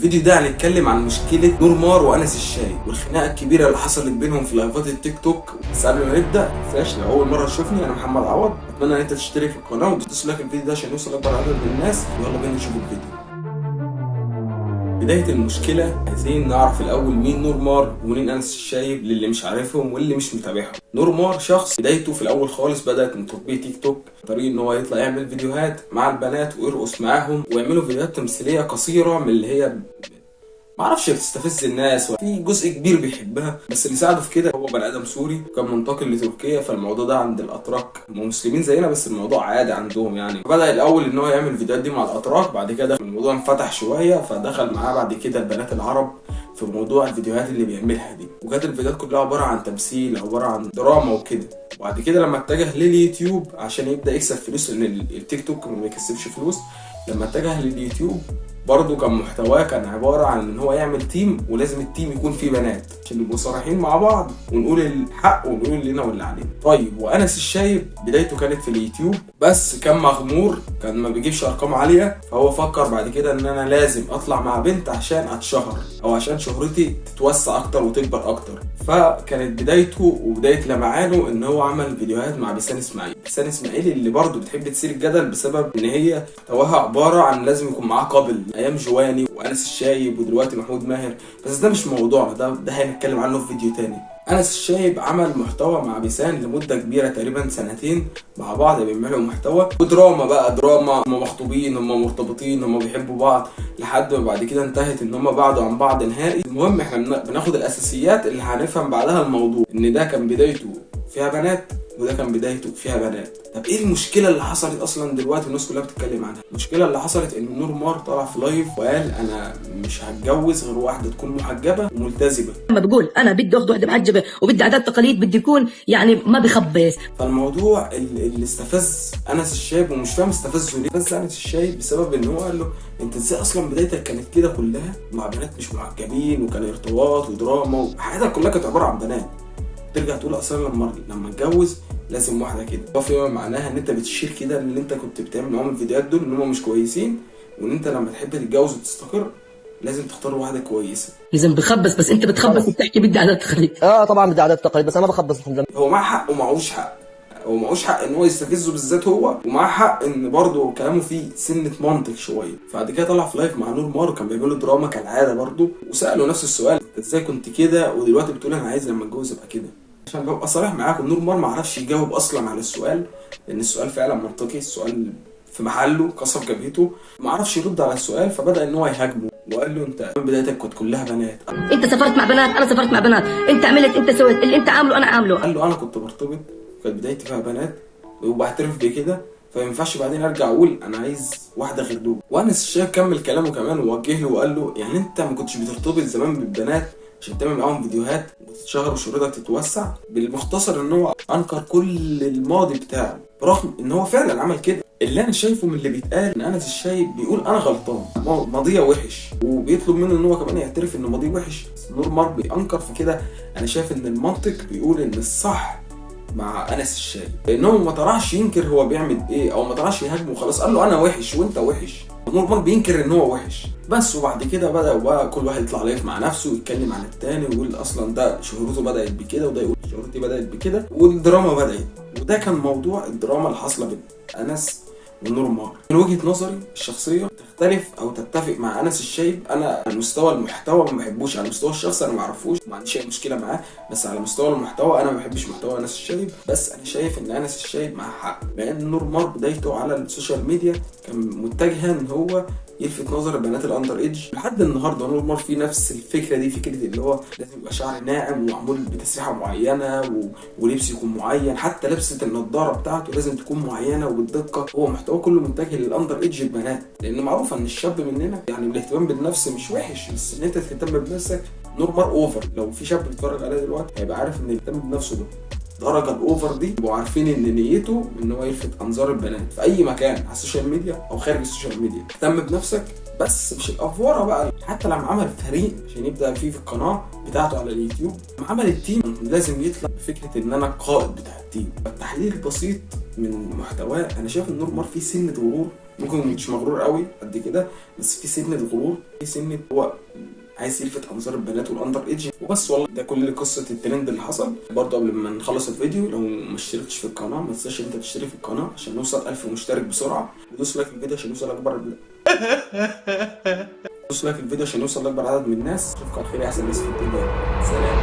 الفيديو ده هنتكلم عن مشكلة نور مار وأنس الشايب والخناقة الكبيرة اللي حصلت بينهم في لايفات التيك توك. بس قبل ما نبدأ متنساش لو أول مرة تشوفني أنا محمد عوض، أتمنى إن أنت تشترك في القناة وتدوس لايك الفيديو ده عشان يوصل أكبر عدد من الناس. يلا بينا نشوف الفيديو. بداية المشكلة عايزين نعرف الأول مين نور مار ومين أنس الشايب للي مش عارفهم واللي مش متابعهم. نور مار شخص بدايته في الأول خالص بدأت من تطبيق تيك توك، طريق إن هو يطلع يعمل فيديوهات مع البنات ويرقص معاهم ويعملوا فيديوهات تمثيلية قصيرة من اللي هي معرفش بتستفز الناس، وفي جزء كبير بيحبها. بس اللي ساعده في كده هو بني ادم سوري وكان منتقل لتركيا، فالموضوع ده عند الاتراك هم مسلمين زينا بس الموضوع عادي عندهم يعني. بدأ الاول ان هو يعمل الفيديوهات دي مع الاتراك، بعد كده الموضوع انفتح شويه فدخل معاه بعد كده البنات العرب في موضوع الفيديوهات اللي بيعملها دي، وكانت الفيديوهات كلها عباره عن تمثيل، عباره عن دراما وكده. وبعد كده لما اتجه لليوتيوب عشان يبدا يكسب فلوس، لان التيك توك ما بيكسبش فلوس، لما اتجه لليوتيوب برضه كان محتواه كان عباره عن ان هو يعمل تيم، ولازم التيم يكون فيه بنات عشان نبقوا صريحين مع بعض ونقول الحق ونقول اللي لنا واللي علينا. طيب وانس الشايب بدايته كانت في اليوتيوب بس كان مغمور، كان ما بيجيبش ارقام عاليه، فهو فكر بعد كده ان انا لازم اطلع مع بنت عشان اتشهر او عشان شهرتي تتوسع اكتر وتكبر اكتر. فكانت بدايته وبدايه لمعانه ان هو عمل فيديوهات مع بيسان اسماعيل. بيسان اسماعيل اللي برضه بتحب تثير الجدل بسبب ان هي محتواها عباره عن لازم يكون معاه قابل ايام جواني وانس الشايب ودلوقتي محمود ماهر، بس ده مش موضوعنا، ده هنتكلم عنه في فيديو تاني. انس الشايب عمل محتوى مع بيسان لمده كبيره تقريبا سنتين مع بعض بيعملوا محتوى ودراما، بقى دراما، هم مخطوبين، هم مرتبطين، هم بيحبوا بعض، لحد ما بعد كده انتهت ان هم بعدوا عن بعض نهائي. المهم احنا بناخد الاساسيات اللي هنفهم بعدها الموضوع، ان ده كان بدايته فيها بنات وده كان بدايته فيها بنات. طب ايه المشكله اللي حصلت اصلا دلوقتي الناس كلها بتتكلم عنها؟ المشكله اللي حصلت ان نور مار طلع في لايف وقال انا مش هتجوز غير واحده تكون محجبه وملتزمه. لما بقول انا بدي اخذ واحده محجبه وبدي عادات تقاليد بدي يكون يعني ما بخبص. فالموضوع اللي استفز انس الشايب ومش فاهم استفزه ليه، استفز انس الشايب بسبب ان هو قال له انت ازاي اصلا بدايتك كانت كده كلها مع بنات مش محجبين، وكان ارتباط ودراما وحياتك كلها كانت عباره عن بنات، ترجع تقول اصلا لما اتجوز لازم واحده كده. فيما معناها ان انت بتشير كده ان انت كنت بتعمل معاهم الفيديوهات دول ان هم مش كويسين، وان انت لما تحب تتجوز وتستقر لازم تختار واحده كويسه. لازم بخبص، بس انت بتخبص وبتحكي بدي عادات تقاليد. طبعا بدي عادات تقاليد، بس انا ما بخبص الحمد لله. هو معاه حق ومعهوش حق، هو معهوش حق ان هو يستفزه بالذات هو، ومعاه حق ان برضه كلامه فيه سنه منطق شويه. بعد كده طلع في لايف مع نور مار وكان بيعملوا دراما كالعاده برضه، وسالوا نفس السؤال انت ازاي كنت كده ودلوقتي بتقول انا عايز لما اتجوز ابقى كده؟ عشان ببقى صريح معاكم، نور مار ما عرفش يجاوب اصلا على السؤال، لان السؤال فعلا منطقي، السؤال في محله، قصف جبهته، ما عرفش يرد على السؤال، فبدا ان هو يهاجمه وقال له انت من بدايتك كنت كلها بنات، انت سافرت مع بنات، انا سافرت مع بنات، انت عملت، انت سويت، اللي انت عامله انا عامله. قال له انا كنت برتبط كانت بدايتي فيها بنات وبعترف بكده، فما ينفعش بعدين ارجع اقول انا عايز واحده غير دول. وانس الشايب كمل كلامه كمان ووجه له وقال له يعني انت ما كنتش بترتبط زمان بالبنات عشان تعمل معاهم فيديوهات وتتشهر وشهرتك تتوسع؟ بالمختصر ان هو انكر كل الماضي بتاعه، برغم ان هو فعلا عمل كده. اللي انا شايفه من اللي بيتقال ان انس الشايب بيقول انا غلطان، ماضيه وحش، وبيطلب منه ان هو كمان يعترف ان ماضيه وحش. نور مار بينكر في كده. انا شايف ان المنطق بيقول ان الصح مع انس الشايب، لانه ما طلعش ينكر هو بيعمل ايه او ما طلعش يهاجمه وخلاص، قال له انا وحش وانت وحش. نور مار بينكر ان هو وحش بس، وبعد كده بدأ بقى كل واحد يطلع لايف مع نفسه ويتكلم عن التاني ويقول اصلا ده شهرته بدأت بكده وده يقول شهرتي بدأت بكده، والدراما بدأت. وده كان موضوع الدراما اللي حاصله بين انس ونور مار. من وجهة نظري الشخصية تختلف او تتفق مع انس الشايب. انا على مستوى المحتوى ما بحبوش، على مستوى الشخص انا ما اعرفوش، ما عنديش اي مشكلة معاه، بس على مستوى المحتوى انا ما بحبش محتوى انس الشايب. بس انا شايف ان انس الشايب مع حق، لان نور مار بدايته على السوشيال ميديا كان متجها ان هو يلفت نظر البنات الاندر ايدج. لحد النهارده نور مار في نفس الفكره دي، فكره اللي هو لازم يبقى شعر ناعم ومعمول بتسريحه معينه ولبس يكون معين، حتى لبسه النضاره بتاعته لازم تكون معينه وبالدقه. هو محتوى كله متجه للاندر ايدج البنات، لان معروف ان الشاب مننا يعني الاهتمام بالنفس مش وحش، بس ان انت تهتم بنفسك نور مار اوفر. لو في شاب بيتفرج عليه دلوقتي هيبقى عارف ان الاهتمام بنفسه ده الدرجه الاوفر دي، يبقوا عارفين ان نيته ان هو يلفت انظار البنات في اي مكان على السوشيال ميديا او خارج السوشيال ميديا. اهتم بنفسك بس مش الافوره بقى. حتى لما عمل فريق عشان يبدا فيه في القناه بتاعته على اليوتيوب، لما عمل التيم لازم يطلع بفكره ان انا القائد بتاع التيم. التحليل البسيط من محتواه، انا شايف ان نور مار فيه سنه غرور، ممكن مش مغرور قوي قد كده، بس في سنه غرور، في سنه هو عايز يلفت انظار البنات والاندر ايدج وبس. والله ده كل قصه الترند اللي حصل. برضه قبل ما نخلص الفيديو، لو ما اشتركتش في القناه ما تنساش انت تشترك في القناه عشان نوصل 1000 مشترك بسرعه، ودوس لايك الفيديو عشان نوصل اكبر دوس لايك الفيديو عشان نوصل لاكبر عدد من الناس. اشوفكم على خير يا احسن ناس في الدنيا. سلام.